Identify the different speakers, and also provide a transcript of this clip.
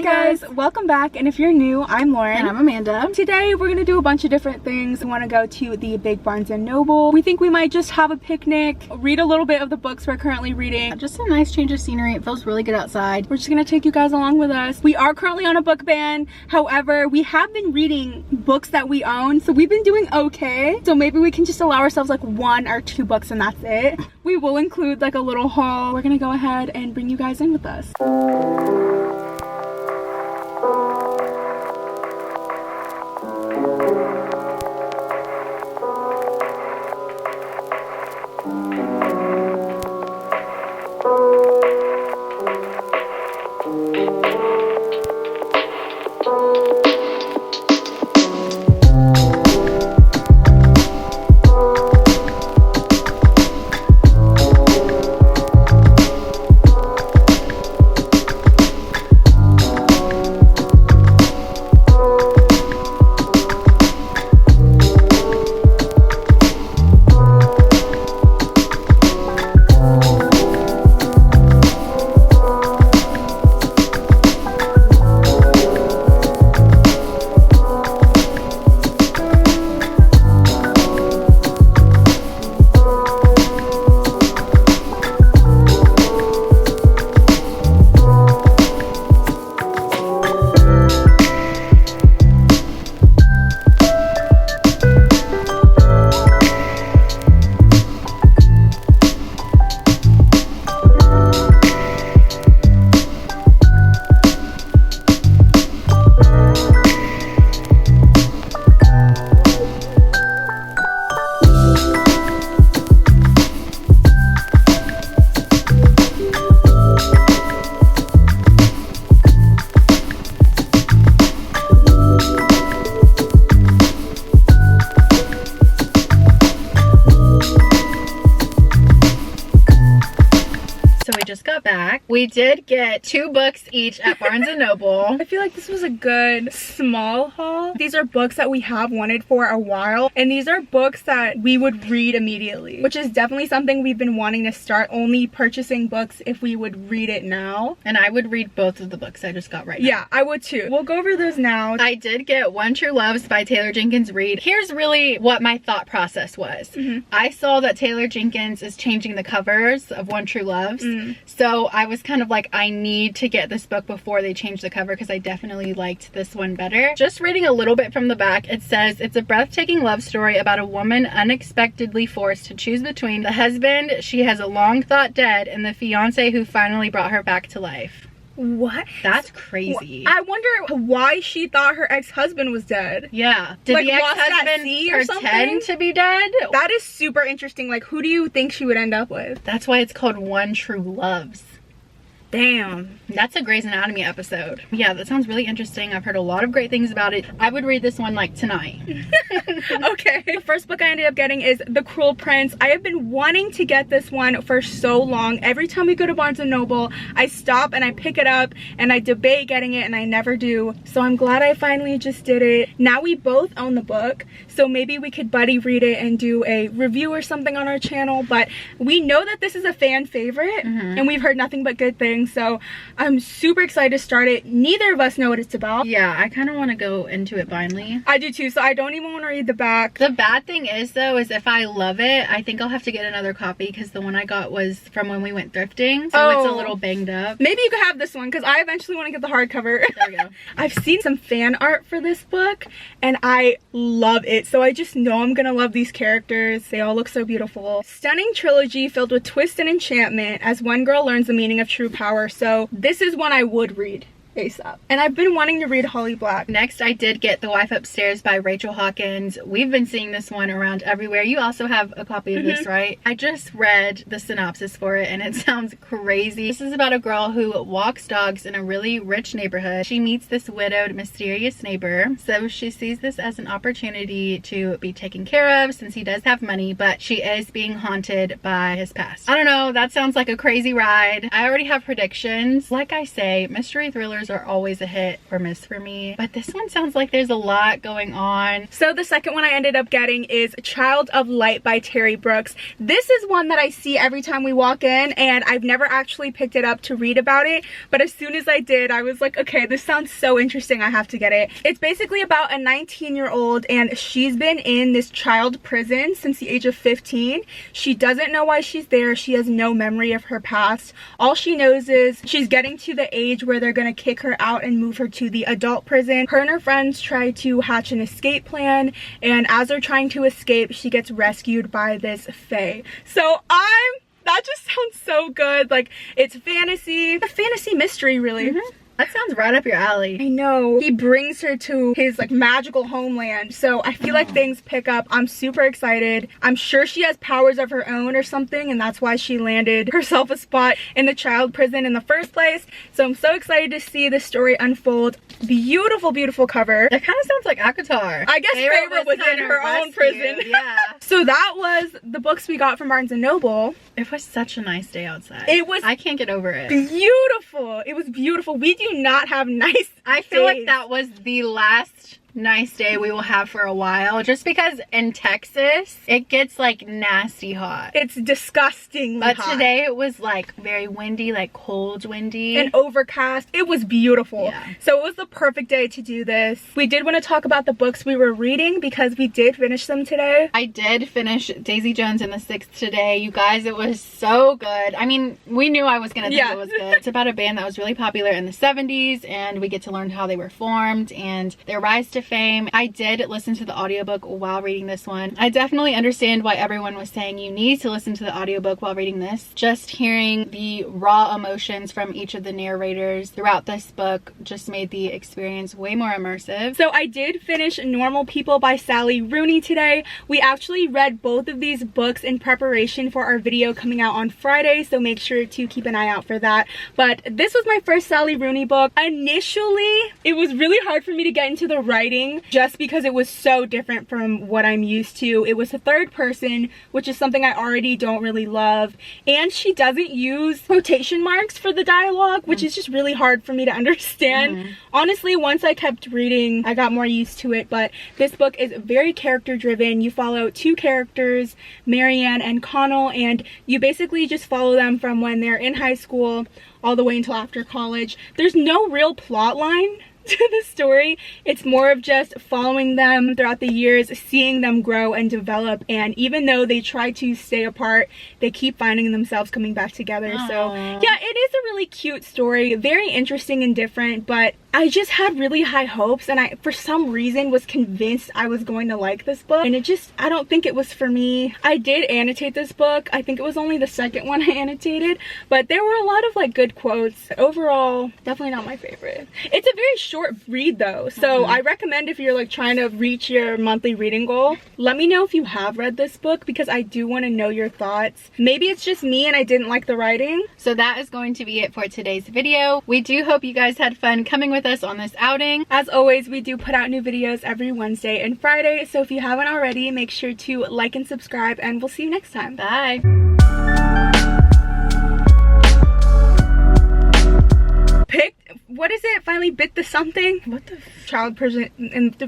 Speaker 1: guys, welcome back. And if you're new, I'm Lauren.
Speaker 2: And I'm Amanda.
Speaker 1: Today we're gonna do a bunch of different things. We want to go to the big Barnes & Noble. We think we might just have a picnic, read a little bit of the books we're currently reading.
Speaker 2: Just a nice change of scenery. It feels really good outside.
Speaker 1: We're just gonna take you guys along with us. We are currently on a book ban. However, we have been reading books that we own, so we've been doing okay. So maybe we can just allow ourselves like 1 or 2 books and that's it. We will include like a little haul. We're gonna go ahead and bring you guys in with us.
Speaker 2: We did get 2 books each at Barnes & Noble.
Speaker 1: I feel like this was a good small haul. These are books that we have wanted for a while, and these are books that we would read immediately, which is definitely something we've been wanting to start, only purchasing books if we would read it now.
Speaker 2: And I would read both of the books I just got right now.
Speaker 1: Yeah, I would too. We'll go over those now.
Speaker 2: I did get One True Loves by Taylor Jenkins Reid. Here's really what my thought process was. I saw that Taylor Jenkins is changing the covers of One True Loves. So I was kind of like, I need to get this book before they change the cover because I definitely liked this one better. Just reading a little bit from the back, it says, it's a breathtaking love story about a woman unexpectedly forced to choose between the husband she has a long thought dead and the fiance who finally brought her back to life.
Speaker 1: What?
Speaker 2: That's crazy.
Speaker 1: I wonder why she thought her ex-husband was dead.
Speaker 2: Yeah. Did
Speaker 1: like,
Speaker 2: the ex-husband pretend to be dead?
Speaker 1: That is super interesting. Like, who do you think she would end up with?
Speaker 2: That's why it's called One True Loves.
Speaker 1: Damn.
Speaker 2: That's a Grey's Anatomy episode. Yeah, that sounds really interesting. I've heard a lot of great things about it. I would read this one like tonight.
Speaker 1: Okay. The first book I ended up getting is The Cruel Prince. I have been wanting to get this one for so long. Every time we go to Barnes & Noble, I stop and I pick it up and I debate getting it and I never do. So I'm glad I finally just did it. Now we both own the book, so maybe we could buddy read it and do a review or something on our channel. But we know that this is a fan favorite and we've heard nothing but good things. So I'm super excited to start it. Neither of us know what it's about.
Speaker 2: Yeah, I kind of want to go into it blindly.
Speaker 1: I do too, so I don't even want to read the back.
Speaker 2: The bad thing is though, is if I love it, I think I'll have to get another copy because the one I got was from when we went thrifting, so it's a little banged up.
Speaker 1: Maybe you could have this one because I eventually want to get the hardcover.
Speaker 2: There we go.
Speaker 1: I've seen some fan art for this book and I love it, so I just know I'm gonna love these characters. They all look so beautiful. Stunning trilogy filled with twist and enchantment as one girl learns the meaning of true power. So this is one I would read ASAP. And I've been wanting to read Holly Black.
Speaker 2: Next, I did get The Wife Upstairs by Rachel Hawkins. We've been seeing this one around everywhere. You also have a copy of this, right? I just read the synopsis for it and it sounds crazy. This is about a girl who walks dogs in a really rich neighborhood. She meets this widowed, mysterious neighbor. So she sees this as an opportunity to be taken care of since he does have money, but she is being haunted by his past. I don't know, that sounds like a crazy ride. I already have predictions. Like I say, mystery thrillers covers are always a hit or miss for me, but this one sounds like there's a lot going on.
Speaker 1: So the second one I ended up getting is Child of Light by Terry Brooks. This is one that I see every time we walk in, and I've never actually picked it up to read about it, but as soon as I did, I was like, okay, this sounds so interesting, I have to get it. It's basically about a 19-year-old, and she's been in this child prison since the age of 15. She doesn't know why she's there. She has no memory of her past. All she knows is she's getting to the age where they're gonna kick her out and move her to the adult prison. Her and her friends try to hatch an escape plan, and as they're trying to escape, she gets rescued by this fae. So that just sounds so good. Like, it's fantasy, a fantasy mystery, really.
Speaker 2: That sounds right up your alley.
Speaker 1: I know. He brings her to his like magical homeland, so I feel like things pick up. I'm super excited. I'm sure she has powers of her own or something, and that's why she landed herself a spot in the child prison in the first place. So I'm so excited to see the story unfold. Beautiful, beautiful cover.
Speaker 2: It kind of sounds like Akatar.
Speaker 1: I guess Feyre was in her own prison.
Speaker 2: Yeah.
Speaker 1: So that was the books we got from Barnes & Noble.
Speaker 2: It was such a nice day outside.
Speaker 1: It was.
Speaker 2: I can't get over it.
Speaker 1: Beautiful. It was beautiful. We do not have nice
Speaker 2: I feel
Speaker 1: days.
Speaker 2: like that was the last nice day we will have for a while, just because in Texas it gets like nasty hot.
Speaker 1: It's disgustingly
Speaker 2: But
Speaker 1: hot.
Speaker 2: today it was like very windy, like cold windy
Speaker 1: and overcast. It was beautiful.
Speaker 2: Yeah.
Speaker 1: So it was the perfect day to do this. We did want to talk about the books we were reading because we did finish them today.
Speaker 2: I did finish Daisy Jones and the Sixth today. You guys, it was so good. I mean, we knew I was gonna think it was good. It's about a band that was really popular in the 70s, and we get to learn how they were formed and their rise to fame. I did listen to the audiobook while reading this one. I definitely understand why everyone was saying you need to listen to the audiobook while reading this. Just hearing the raw emotions from each of the narrators throughout this book just made the experience way more immersive.
Speaker 1: So I did finish Normal People by Sally Rooney today. We actually read both of these books in preparation for our video coming out on Friday, so make sure to keep an eye out for that. But this was my first Sally Rooney book. Initially, it was really hard for me to get into the writing just because it was so different from what I'm used to. It was a third person, which is something I already don't really love. And she doesn't use quotation marks for the dialogue, which is just really hard for me to understand. Honestly, once I kept reading, I got more used to it, but this book is very character driven. You follow two characters, Marianne and Connell, and you basically just follow them from when they're in high school all the way until after college. There's no real plot line to the story. It's more of just following them throughout the years, seeing them grow and develop, and even though they try to stay apart, they keep finding themselves coming back together.
Speaker 2: Aww.
Speaker 1: So yeah, it is a really cute story, very interesting and different, but I just had really high hopes, and I for some reason was convinced I was going to like this book, and I don't think it was for me. I did annotate this book. I think it was only the second one I annotated, but there were a lot of like good quotes. Overall, definitely not my favorite. It's a very short read though, so I recommend if you're like trying to reach your monthly reading goal. Let me know if you have read this book because I do want to know your thoughts. Maybe it's just me and I didn't like the writing.
Speaker 2: So that is going to be it for today's video. We do hope you guys had fun coming with us on this outing.
Speaker 1: As always, we do put out new videos every Wednesday and Friday, so if you haven't already, make sure to like and subscribe, and we'll see you next time.
Speaker 2: Bye.
Speaker 1: What is it? Finally bit the something? What the child person and